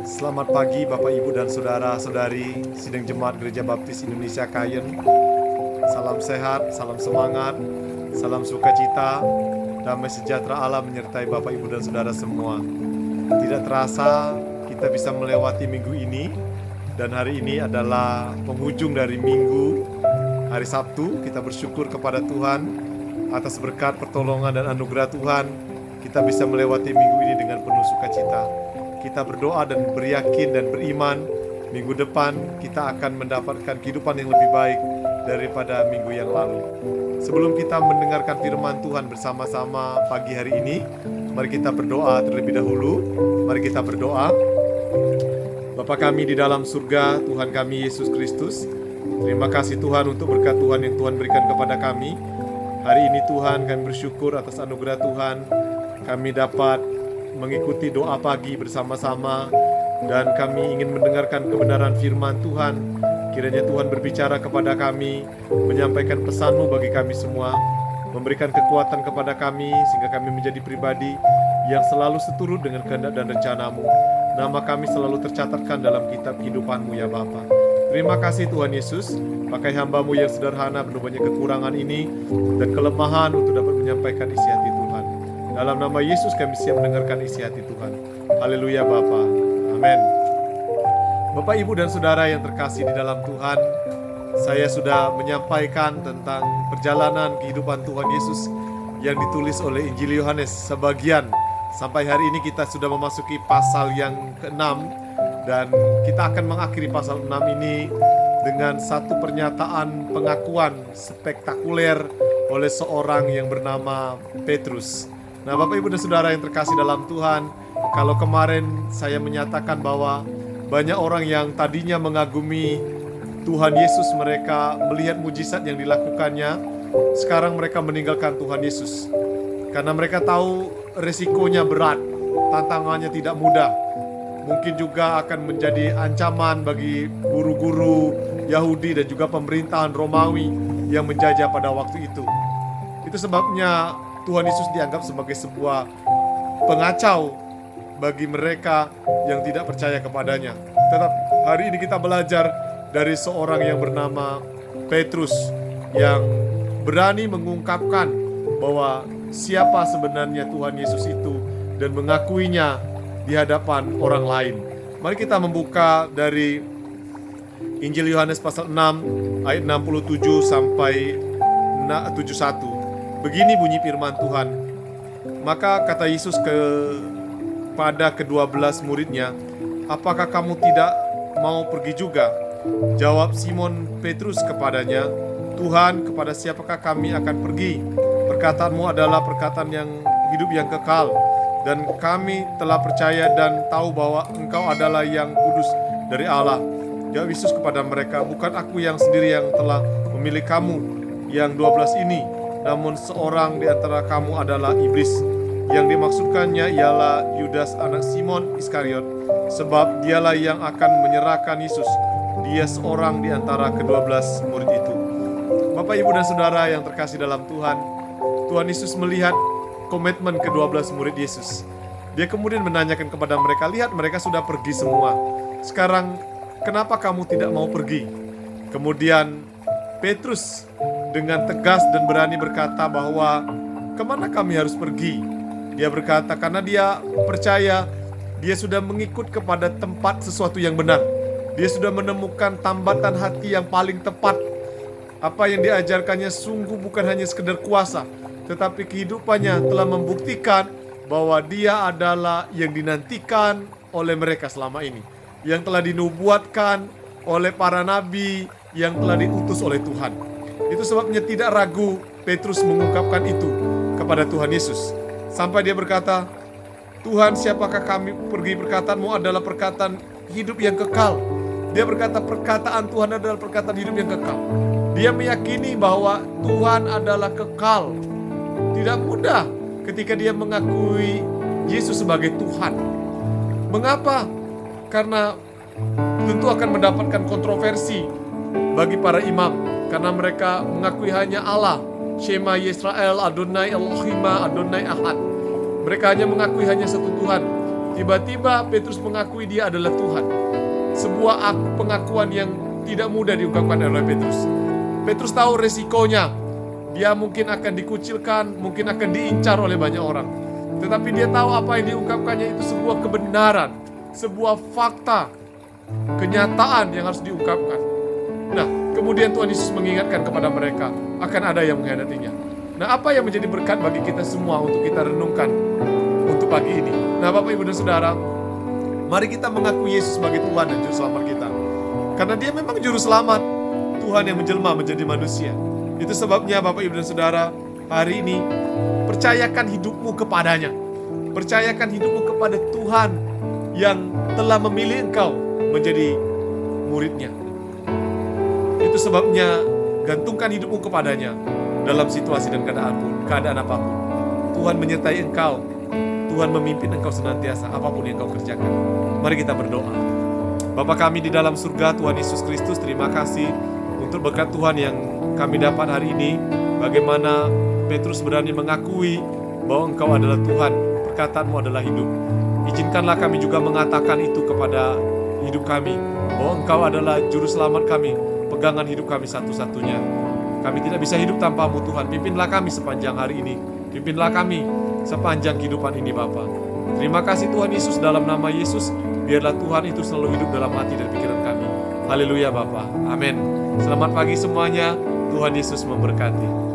Selamat pagi Bapak Ibu dan Saudara-saudari Sidang Jemaat Gereja Baptis Indonesia Kayen. Salam sehat, salam semangat, salam sukacita, damai sejahtera Allah menyertai Bapak Ibu dan Saudara semua. Tidak terasa kita bisa melewati minggu ini, dan hari ini adalah penghujung dari minggu. Hari Sabtu kita bersyukur kepada Tuhan atas berkat pertolongan dan anugerah Tuhan. Kita bisa melewati minggu ini dengan penuh sukacita. Kita berdoa dan beryakin dan beriman minggu depan kita akan mendapatkan kehidupan yang lebih baik daripada minggu yang lalu. Sebelum kita mendengarkan firman Tuhan bersama-sama pagi hari ini, mari kita berdoa terlebih dahulu. Mari kita berdoa. Bapa kami di dalam surga, Tuhan kami Yesus Kristus, terima kasih Tuhan untuk berkat Tuhan yang Tuhan berikan kepada kami. Hari ini Tuhan kami bersyukur atas anugerah Tuhan. Kami dapat mengikuti doa pagi bersama-sama, dan kami ingin mendengarkan kebenaran firman Tuhan. Kiranya Tuhan berbicara kepada kami, menyampaikan pesan-Mu bagi kami semua, memberikan kekuatan kepada kami sehingga kami menjadi pribadi yang selalu seturut dengan kehendak dan rencana-Mu. Nama kami selalu tercatatkan dalam kitab kehidupan-Mu ya Bapa. Terima kasih Tuhan Yesus, pakai hamba-Mu yang sederhana penuh banyak kekurangan ini dan kelemahan untuk dapat menyampaikan isi hati Tuhan. Dalam nama Yesus kami siap mendengarkan isi hati Tuhan. Haleluya Bapa. Amin. Bapak, Ibu, dan Saudara yang terkasih di dalam Tuhan, saya sudah menyampaikan tentang perjalanan kehidupan Tuhan Yesus yang ditulis oleh Injil Yohanes sebagian. Sampai hari ini kita sudah memasuki pasal yang ke-6, dan kita akan mengakhiri pasal 6 ini dengan satu pernyataan pengakuan spektakuler oleh seorang yang bernama Petrus. Nah, Bapak, Ibu, dan Saudara yang terkasih dalam Tuhan, kalau kemarin saya menyatakan bahwa banyak orang yang tadinya mengagumi Tuhan Yesus, mereka melihat mujizat yang dilakukannya, sekarang mereka meninggalkan Tuhan Yesus. Karena mereka tahu resikonya berat, tantangannya tidak mudah. Mungkin juga akan menjadi ancaman bagi guru-guru Yahudi dan juga pemerintahan Romawi yang menjajah pada waktu itu. Itu sebabnya Tuhan Yesus dianggap sebagai sebuah pengacau bagi mereka yang tidak percaya kepadanya. Tetap hari ini kita belajar dari seorang yang bernama Petrus yang berani mengungkapkan bahwa siapa sebenarnya Tuhan Yesus itu dan mengakuinya di hadapan orang lain. Mari kita membuka dari Injil Yohanes pasal 6 ayat 67 sampai 71. Begini bunyi firman Tuhan. Maka kata Yesus kepada ke-12 muridnya, "Apakah kamu tidak mau pergi juga?" Jawab Simon Petrus kepadanya, "Tuhan, kepada siapakah kami akan pergi? Perkataanmu adalah perkataan yang hidup yang kekal, dan kami telah percaya dan tahu bahwa Engkau adalah yang kudus dari Allah." Jawab Yesus kepada mereka, "Bukan aku yang sendiri yang telah memilih kamu yang 12 ini, namun seorang di antara kamu adalah iblis." Yang dimaksudkannya ialah Yudas anak Simon Iskariot, sebab dialah yang akan menyerahkan Yesus. Dia seorang di antara ke-12 murid itu. Bapak, Ibu, dan Saudara yang terkasih dalam Tuhan, Tuhan Yesus melihat komitmen ke-12 murid Yesus. Dia kemudian menanyakan kepada mereka, "Lihat, mereka sudah pergi semua. Sekarang kenapa kamu tidak mau pergi?" Kemudian Petrus dengan tegas dan berani berkata bahwa kemana kami harus pergi? Dia berkata karena dia percaya dia sudah mengikut kepada tempat sesuatu yang benar. Dia sudah menemukan tambatan hati yang paling tepat. Apa yang diajarkannya sungguh bukan hanya sekedar kuasa, tetapi kehidupannya telah membuktikan bahwa dia adalah yang dinantikan oleh mereka selama ini, yang telah dinubuatkan oleh para nabi, yang telah diutus oleh Tuhan. Itu sebabnya tidak ragu Petrus mengungkapkan itu kepada Tuhan Yesus. Sampai dia berkata, "Tuhan, siapakah kami pergi? Perkataan-Mu adalah perkataan hidup yang kekal." Dia berkata perkataan Tuhan adalah perkataan hidup yang kekal. Dia meyakini bahwa Tuhan adalah kekal. Tidak mudah ketika dia mengakui Yesus sebagai Tuhan. Mengapa? Karena tentu akan mendapatkan kontroversi bagi para imam, karena mereka mengakui hanya Allah, Shema Yisrael, Adonai Elohim, Adonai Ahad. Mereka hanya mengakui hanya satu Tuhan. Tiba-tiba Petrus mengakui dia adalah Tuhan. Sebuah pengakuan yang tidak mudah diungkapkan oleh Petrus. Petrus tahu resikonya. Dia mungkin akan dikucilkan, mungkin akan diincar oleh banyak orang. Tetapi dia tahu apa yang diungkapkannya itu sebuah kebenaran, sebuah fakta, kenyataan yang harus diungkapkan. Nah, kemudian Tuhan Yesus mengingatkan kepada mereka akan ada yang mengkhianatinya. Nah, apa yang menjadi berkat bagi kita semua untuk kita renungkan untuk pagi ini? Nah, Bapak, Ibu, dan Saudara, mari kita mengakui Yesus sebagai Tuhan dan Juru Selamat kita. Karena dia memang Juru Selamat, Tuhan yang menjelma menjadi manusia. Itu sebabnya Bapak, Ibu, dan Saudara, hari ini percayakan hidupmu kepadanya. Percayakan hidupmu kepada Tuhan yang telah memilih engkau menjadi muridnya. Itu sebabnya gantungkan hidupmu kepadanya dalam situasi dan keadaan apapun. Tuhan menyertai engkau. Tuhan memimpin engkau senantiasa apapun yang kau kerjakan. Mari kita berdoa. Bapa kami di dalam surga, Tuhan Yesus Kristus, terima kasih untuk berkat Tuhan yang kami dapat hari ini. Bagaimana Petrus berani mengakui bahwa engkau adalah Tuhan, perkataanmu adalah hidup. Izinkanlah kami juga mengatakan itu kepada hidup kami, bahwa engkau adalah Juru Selamat kami, pegangan hidup kami satu-satunya. Kami tidak bisa hidup tanpamu Tuhan. Pimpinlah kami sepanjang hari ini. Pimpinlah kami sepanjang kehidupan ini Bapa. Terima kasih Tuhan Yesus, dalam nama Yesus, biarlah Tuhan itu selalu hidup dalam hati dan pikiran kami. Haleluya Bapa. Amin. Selamat pagi semuanya. Tuhan Yesus memberkati.